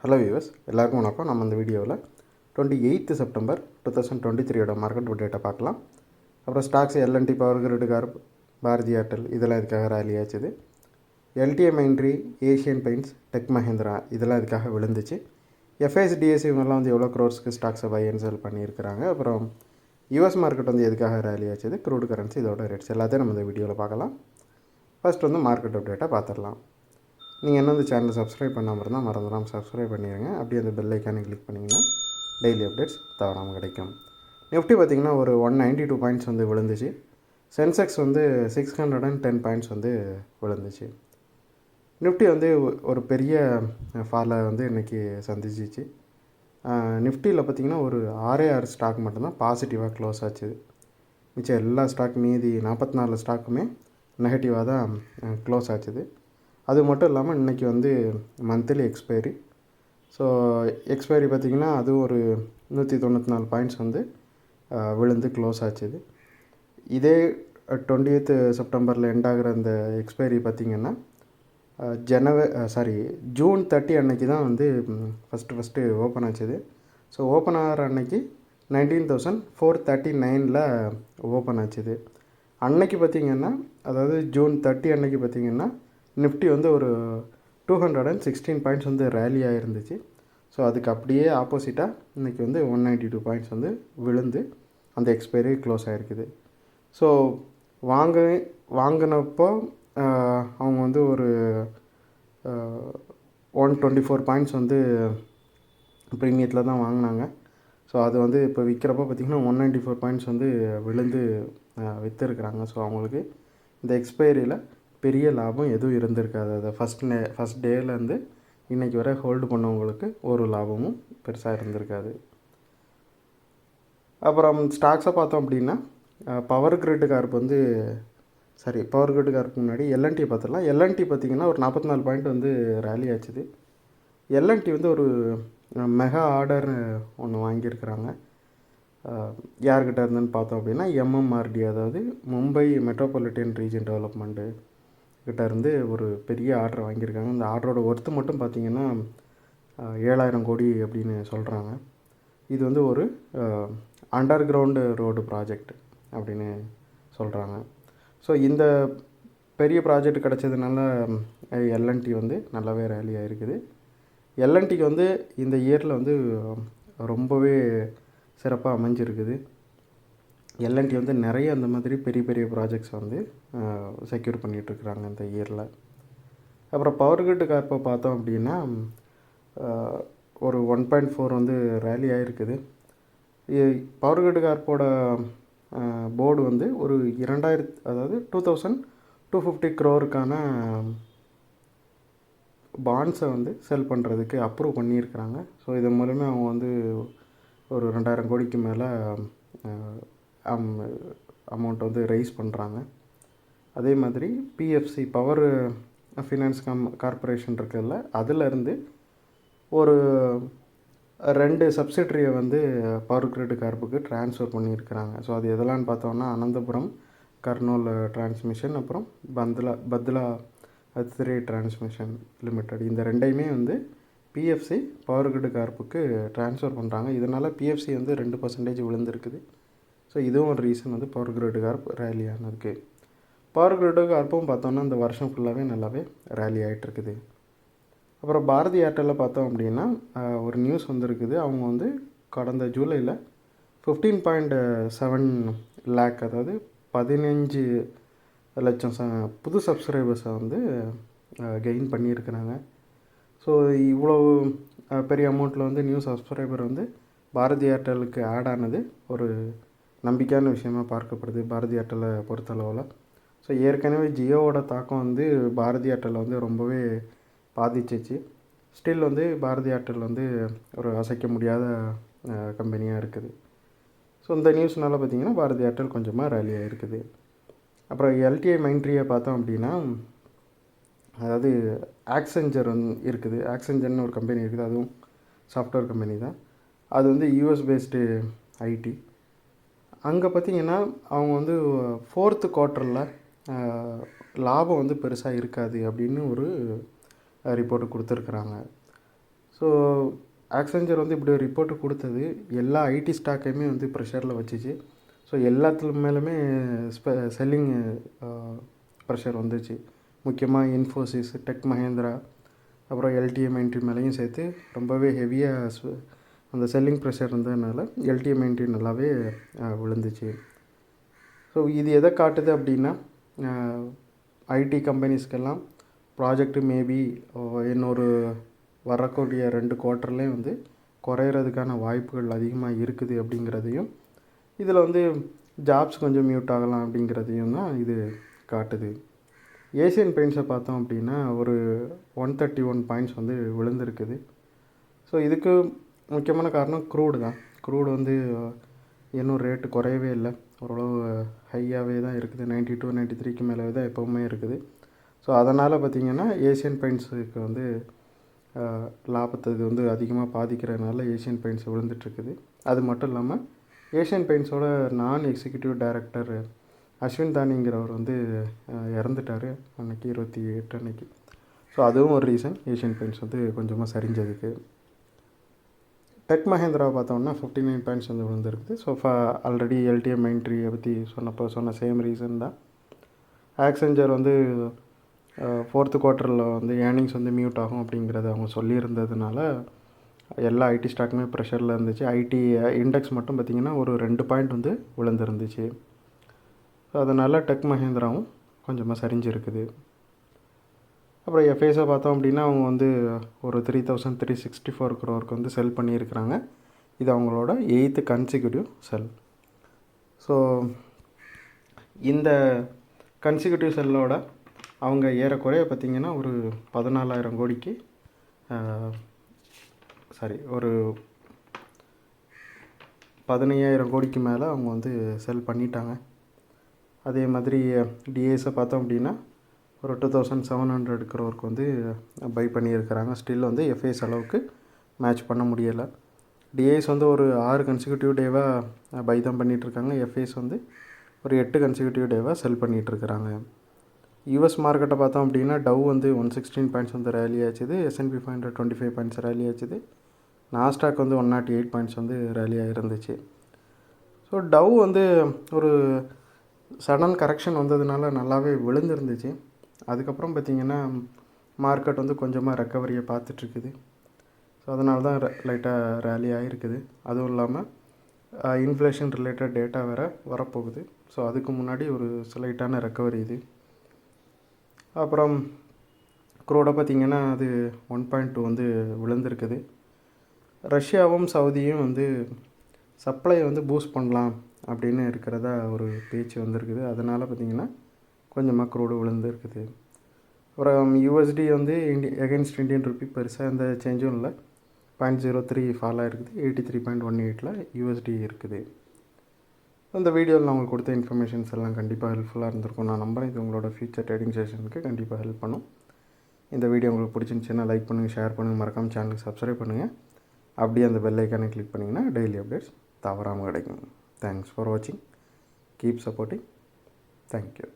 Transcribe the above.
Hello viewers, எல்லாருக்கும் வணக்கம். நம்ம இந்த வீடியோவில் 28th செப்டம்பர் 2023 மார்க்கெட் டேட்டா பார்க்கலாம். அப்புறம் stocks L and T, power grid corp, Bharti Airtel இதெல்லாம் இதுக்காக ரேலி ஆச்சுது. LTI Mindtree, Asian Paints, Tech Mahindra இதெல்லாம் இதுக்காக விழுந்துச்சு. எஃப்ஐஎஸ்டிஎஸ் இவங்கெல்லாம் வந்து எவ்வளோ க்ரோர்ஸ்க்கு ஸ்டாக்ஸை பை அண்ட் செல் பண்ணியிருக்கிறாங்க. அப்புறம் யூஎஸ் மார்க்கெட் வந்து எதுக்காக ரேலி ஆச்சுது, க்ரூட் கரன்சி இதோட ரேட்ஸ் எல்லாத்தையும் நம்ம இந்த வீடியோவில் பார்க்கலாம். ஃபஸ்ட் வந்து மார்க்கெட் அப்டேட்டாக பார்த்துடலாம். நீங்கள் என்ன இந்த சேனலை சப்ஸ்கிரைப் பண்ணாமல் இருந்தால் மறந்துடாமல் சப்ஸ்கிரைப் பண்ணிடுங்க. அப்படியே அந்த பெல் ஐக்கானை கிளிக் பண்ணிங்கன்னா டெய்லி அப்டேட்ஸ் தவறாமல் கிடைக்கும். நிஃப்டி பார்த்திங்கன்னா ஒரு 192 பாயிண்ட்ஸ் வந்து விழுந்துச்சு. சென்செக்ஸ் வந்து 610 பாயிண்ட்ஸ் வந்து விழுந்துச்சு. நிஃப்டி வந்து ஒரு பெரிய ஃபாலை வந்து இன்றைக்கி சந்திச்சிச்சு. நிஃப்டியில் பார்த்திங்கன்னா ஒரு 6 ஸ்டாக் மட்டும்தான் பாசிட்டிவாக க்ளோஸ் ஆச்சு. மிச்சம் எல்லா ஸ்டாக் மீதி 44 ஸ்டாக்குமே நெகட்டிவாக தான் க்ளோஸ் ஆச்சுது. அது மட்டும் இல்லாமல் இன்றைக்கி வந்து மந்த்லி எக்ஸ்பைரி. ஸோ எக்ஸ்பைரி பார்த்திங்கன்னா அது ஒரு 194 பாயிண்ட்ஸ் வந்து விழுந்து க்ளோஸ் ஆச்சுது. இதே 20th செப்டம்பரில் எண்ட் ஆகிற அந்த எக்ஸ்பைரி பார்த்திங்கன்னா ஜூன் 30 அன்னைக்கு தான் வந்து ஃபஸ்ட்டு ஓப்பன் ஆச்சுது. ஸோ ஓப்பன் ஆகிற அன்னைக்கு 19,439 ஓப்பன் ஆச்சுது. அன்னைக்கு பார்த்திங்கன்னா, அதாவது ஜூன் 30 அன்னைக்கு பார்த்திங்கன்னா நிஃப்டி வந்து ஒரு 216 பாயிண்ட்ஸ் வந்து ரேலி ஆகிருந்துச்சு. ஸோ அதுக்கு அப்படியே ஆப்போசிட்டாக இன்றைக்கி வந்து 192 பாயிண்ட்ஸ் வந்து விழுந்து அந்த எக்ஸ்பைரி க்ளோஸ் ஆகிருக்குது. ஸோ வாங்கினப்போ அவங்க வந்து ஒரு 124 பாயிண்ட்ஸ் வந்து ப்ரீமியத்தில் தான் வாங்கினாங்க. ஸோ அது வந்து இப்போ விற்கிறப்போ பார்த்திங்கன்னா 194 பாயிண்ட்ஸ் வந்து விழுந்து விற்றுருக்குறாங்க. ஸோ அவங்களுக்கு இந்த எக்ஸ்பைரியில் பெரிய லாபம் எதுவும் இருந்திருக்காது. அதை ஃபஸ்ட் டேலேருந்து இன்றைக்கி வரை ஹோல்டு பண்ணவங்களுக்கு ஒரு லாபமும் பெருசாக இருந்திருக்காது. அப்புறம் ஸ்டாக்ஸை பார்த்தோம் அப்படின்னா பவர் கிரிட் கார்ப் வந்து பவர் கிரிட் கார்ப்புக்கு முன்னாடி எல்என்டி பார்த்துடலாம். எல்என்டி பார்த்திங்கன்னா ஒரு 44 பாயிண்ட் வந்து ரேலி ஆச்சுது. எல்என்டி வந்து ஒரு மெகா ஆர்டர் ஒன்று வாங்கியிருக்கிறாங்க. யார்கிட்ட இருந்துன்னு பார்த்தோம் அப்படின்னா எம்எம்ஆர்டி, அதாவது மும்பை மெட்ரோபாலிட்டன் ரீஜன் டெவலப்மெண்ட்டு கிட்ட இருந்து ஒரு பெரிய ஆர்டர் வாங்கியிருக்காங்க. இந்த ஆர்டரோட ஒர்த்து மட்டும் பார்த்திங்கன்னா 7,000 கோடி அப்படின்னு சொல்கிறாங்க. இது வந்து ஒரு அண்டர் கிரவுண்டு ரோடு ப்ராஜெக்ட் அப்படின்னு சொல்கிறாங்க. ஸோ இந்த பெரிய ப்ராஜெக்ட் கிடச்சதுனால எல்என்டி வந்து நல்லாவே ரேலி ஆகிருக்குது. எல்என்டிக்கு வந்து இந்த இயரில் வந்து ரொம்பவே சிறப்பாக அமைஞ்சிருக்குது. எல்என்டி வந்து நிறைய அந்த மாதிரி பெரிய பெரிய ப்ராஜெக்ட்ஸ் வந்து செக்யூர் பண்ணிகிட்ருக்குறாங்க இந்த இயரில். அப்புறம் பவர் கிரிட் கார்ப்பை பார்த்தோம் அப்படின்னா ஒரு 1.4 வந்து ரேலி ஆகிருக்குது. பவர் கிரிட் கார்ப்போட போர்டு வந்து ஒரு 2,250 crore பாண்ட்ஸை வந்து செல் பண்ணுறதுக்கு அப்ரூவ் பண்ணியிருக்கிறாங்க. ஸோ இதன் மூலமே அவங்க வந்து ஒரு 2,000 கோடிக்கு மேலே அமௌண்ட் வந்து ரைஸ் பண்ணுறாங்க. அதே மாதிரி பிஎஃப்சி பவர் ஃபினான்ஸ் கார்பரேஷன் இருக்குல்ல, அதிலேருந்து ஒரு 2 சப்சிடரியை வந்து பவர் கிரிட் கார்ப்புக்கு ட்ரான்ஸ்ஃபர் பண்ணியிருக்கிறாங்க. ஸோ அது எதெல்லாம்னு பார்த்தோன்னா அனந்தபுரம் கர்னூல் டிரான்ஸ்மிஷன், அப்புறம் பத்லா அத்ரே டிரான்ஸ்மிஷன் லிமிடெட், இந்த ரெண்டையுமே வந்து பிஎஃப்சி பவர் கிரிட் கார்ப்புக்கு ட்ரான்ஸ்ஃபர் பண்ணுறாங்க. இதனால் பிஎஃப்சி வந்து 2% விழுந்திருக்குது. ஸோ இதுவும் ஒரு ரீசன் வந்து பவர் கிரிட் கார்ப் ரேலி ஆனதுக்கு. பவர் கிரிட் கார்ப்பும் பார்த்தோன்னா இந்த வருஷம் ஃபுல்லாகவே நல்லாவே ரேலி ஆகிட்டுருக்குது. அப்புறம் பாரதி ஏர்டெல்லில் பார்த்தோம் அப்படின்னா ஒரு நியூஸ் வந்துருக்குது. அவங்க வந்து கடந்த ஜூலையில் 15.7 lakh, அதாவது 15 லட்சம் புது சப்ஸ்கிரைபர்ஸை வந்து கெயின் பண்ணியிருக்கிறாங்க. ஸோ இவ்வளோ பெரிய அமௌண்ட்டில் வந்து நியூ சப்ஸ்கிரைபர் வந்து பாரதி ஏர்டெல்லுக்கு ஆட் ஆனது ஒரு நம்பிக்கையான விஷயமாக பார்க்கப்படுது பாரதி ஏர்டெல்லை பொறுத்தளவில். ஸோ ஏற்கனவே ஜியோவோட தாக்கம் வந்து பாரதி ஏர்டெல்லை வந்து ரொம்பவே பாதிச்சிச்சு. ஸ்டில் வந்து பாரதி ஏர்டெல் வந்து ஒரு அசைக்க முடியாத கம்பெனியாக இருக்குது. ஸோ இந்த நியூஸ்னால் பார்த்திங்கன்னா பாரதி ஏர்டெல் கொஞ்சமாக ரேலி ஆகிருக்குது. அப்புறம் எல்டிஐ மைண்ட்ரியை பார்த்தோம் அப்படின்னா, அதாவது ஆக்செஞ்சர் இருக்குது. ஆக்செஞ்சர்னு ஒரு கம்பெனி இருக்குது, அதுவும் சாஃப்ட்வேர் கம்பெனி தான். அது வந்து யூஎஸ் பேஸ்டு ஐடி. அங்கே பார்த்திங்கன்னா அவங்க வந்து 4th குவார்ட்டரில் லாபம் வந்து பெருசாக இருக்காது அப்படின்னு ஒரு ரிப்போர்ட்டு கொடுத்துருக்குறாங்க. ஸோ ஸோ ஆக்செஞ்சர் வந்து இப்படி ஒரு ரிப்போர்ட்டு கொடுத்தது எல்லா ஐடி ஸ்டாக்கையுமே வந்து ப்ரெஷரில் வச்சுச்சு. ஸோ எல்லாத்துல மேலுமே செல்லிங் ப்ரெஷர் வந்துச்சு. முக்கியமாக இன்ஃபோசிஸ், டெக் மஹேந்திரா, அப்புறம் எல்டிஎம்ஐன்ட்ரி மேலேயும் சேர்த்து ரொம்பவே ஹெவியாக அந்த செல்லிங் ப்ரெஷர் இருந்ததுனால எல்டிஎம்ஐன்ட்ரி நல்லாவே விழுந்துச்சு. ஸோ இது எதை காட்டுது அப்படின்னா, ஐடி கம்பெனிஸ்க்கெல்லாம் ப்ராஜெக்ட்டு மேபி இன்னொரு வரக்கூடிய 2 குவார்ட்டர்லேயும் வந்து குறையிறதுக்கான வாய்ப்புகள் அதிகமாக இருக்குது அப்படிங்கிறதையும், இதில் வந்து ஜாப்ஸ் கொஞ்சம் மியூட் ஆகலாம் அப்படிங்கிறதையும் தான் இது காட்டுது. ஏசியன் பெயிண்ட்ஸை பார்த்தோம் அப்படின்னா ஒரு 131 பாயிண்ட்ஸ் வந்து விழுந்திருக்குது. ஸோ இதுக்கு முக்கியமான காரணம் க்ரூடு தான். க்ரூடு வந்து இன்னும் ரேட்டு குறையவே இல்லை, ஓரளவு ஹையாகவே தான் இருக்குது. 92, 93க்கு மேலே தான் எப்போவுமே இருக்குது. ஸோ அதனால் பார்த்திங்கன்னா ஏசியன் பெயிண்ட்ஸுக்கு வந்து லாபத்தை இது வந்து அதிகமாக பாதிக்கிறதுனால ஏசியன் பெயிண்ட்ஸ் விழுந்துட்டுருக்குது. அது மட்டும் இல்லாமல் ஏசியன் பெயிண்ட்ஸோட நான் எக்ஸிக்யூட்டிவ் டைரக்டர் அஸ்வின் தானிங்கிறவர் வந்து இறந்துட்டார் அன்றைக்கி 28 அன்றைக்கி. ஸோ அதுவும் ஒரு ரீசன் ஏசியன் பெயிண்ட்ஸ் வந்து கொஞ்சமாக சரிஞ்சதுக்கு. டெக் மஹேந்திராவை பார்த்தோம்னா 59 பாயிண்ட்ஸ் வந்து விழுந்துருக்குது. ஸோ ஆல்ரெடி எல்டிஎம்ஐன்ட்ரியை பற்றி சொன்ன சேம் ரீசன் தான். ஆக்செஞ்சர் வந்து 4th குவார்ட்டரில் வந்து ஏர்னிங்ஸ் வந்து மியூட் ஆகும் அப்படிங்கிறத அவங்க சொல்லியிருந்ததுனால எல்லா ஐடி ஸ்டாக்குமே ப்ரெஷரில் இருந்துச்சு. ஐடி இண்டெக்ஸ் மட்டும் பார்த்திங்கன்னா ஒரு 2 பாயிண்ட் வந்து விழுந்துருந்துச்சு. ஸோ அதனால் டெக் மஹேந்திராவும் கொஞ்சமாக சரிஞ்சிருக்குது. அப்புறம் எஃப்ஐஸை பார்த்தோம் அப்படின்னா அவங்க வந்து ஒரு 3,364 crore வந்து செல் பண்ணியிருக்கிறாங்க. இது அவங்களோட 8th கன்சிக்யூட்டிவ் செல். ஸோ இந்த கன்சிக்யூட்டிவ் செல்லோட அவங்க ஏறக்குறைய பார்த்திங்கன்னா ஒரு 14,000 கோடிக்கு ஒரு 15,000 கோடிக்கு மேலே அவங்க வந்து செல் பண்ணிட்டாங்க. அதே மாதிரி டிஏஸை பார்த்தோம் அப்படின்னா ஒரு 2,700 crore வந்து பை பண்ணியிருக்கிறாங்க. ஸ்டில் வந்து எஃப்ஐஎஸ் அளவுக்கு மேட்ச் பண்ண முடியலை. டிஏஎஸ் வந்து ஒரு 6 கன்சிக்யூட்டிவ் டேவாக பை தான் பண்ணிகிட்ருக்காங்க. எஃப்ஐஎஸ் வந்து ஒரு 8 கன்சிக்யூட்டிவ் டேவாக செல் பண்ணிகிட்ருக்கிறாங்க. யூஎஸ் மார்க்கெட்டை பார்த்தோம் அப்படின்னா டவ் வந்து 116 பாயிண்ட்ஸ் வந்து ரேலி ஆச்சுது. S&P 500 25 பாயிண்ட்ஸ் ரேலி ஆச்சுது. நாஸ்டாக் வந்து 108 பாயிண்ட்ஸ் வந்து ரேலியாக இருந்துச்சு. ஸோ டவ் வந்து ஒரு சடன் கரெக்ஷன் வந்ததுனால நல்லாவே விழுந்துருந்துச்சு. அதுக்கப்புறம் பார்த்திங்கன்னா மார்க்கெட் வந்து கொஞ்சமாக ரெக்கவரியை பார்த்துட்ருக்குது. ஸோ அதனால தான் லைட்டாக ரேலி ஆகிருக்குது. அதுவும் இல்லாமல் இன்ஃப்ளேஷன் ரிலேட்டட் டேட்டா வேறு வரப்போகுது. ஸோ அதுக்கு முன்னாடி ஒரு ஸ்லைட்டான ரெக்கவரி இது. அப்புறம் க்ரூடை பார்த்திங்கன்னா அது 1.2 வந்து விழுந்திருக்குது. ரஷ்யாவும் சவுதியும் வந்து சப்ளை வந்து பூஸ்ட் பண்ணலாம் அப்படின்னு இருக்கிறதா ஒரு பேச்சு வந்திருக்குது. அதனால் பார்த்திங்கன்னா கொஞ்சமாக க்ரூடு விழுந்துருக்குது. அப்புறம் யூஎஸ்டி வந்து எகென்ஸ்ட் இந்தியன் ருப்பி பெருசாக எந்த சேஞ்சும் இல்லை. 0.03 ஃபால் ஆகிருக்குது. 83.18ல் யூஎஸ்டி இருக்குது. இந்த வீடியோவில் நான் உங்களுக்கு கொடுத்த இன்ஃபர்மேஷன்ஸ் எல்லாம் கண்டிப்பாக ஹெல்ப்ஃபுல்லாக இருந்திருக்கும் நான் நம்புகிறேன். இது உங்களோட ஃபியூச்சர் ட்ரேடிங் செஷனுக்கு கண்டிப்பாக ஹெல்ப் பண்ணும். இந்த வீடியோ உங்களுக்கு பிடிச்சிருந்துச்சுன்னா லைக் பண்ணுங்கள், ஷேர் பண்ணுங்கள், மறக்காமல் சேனலுக்கு சப்ஸ்கிரைப் பண்ணுங்கள். அப்படியே அந்த பெல் ஐக்கானை கிளிக் பண்ணிங்கன்னா டெய்லி அப்டேட்ஸ் தவறாமல் கிடைக்கும். தேங்க்ஸ் ஃபார் வாட்சிங். Keep supporting. தேங்க்யூ.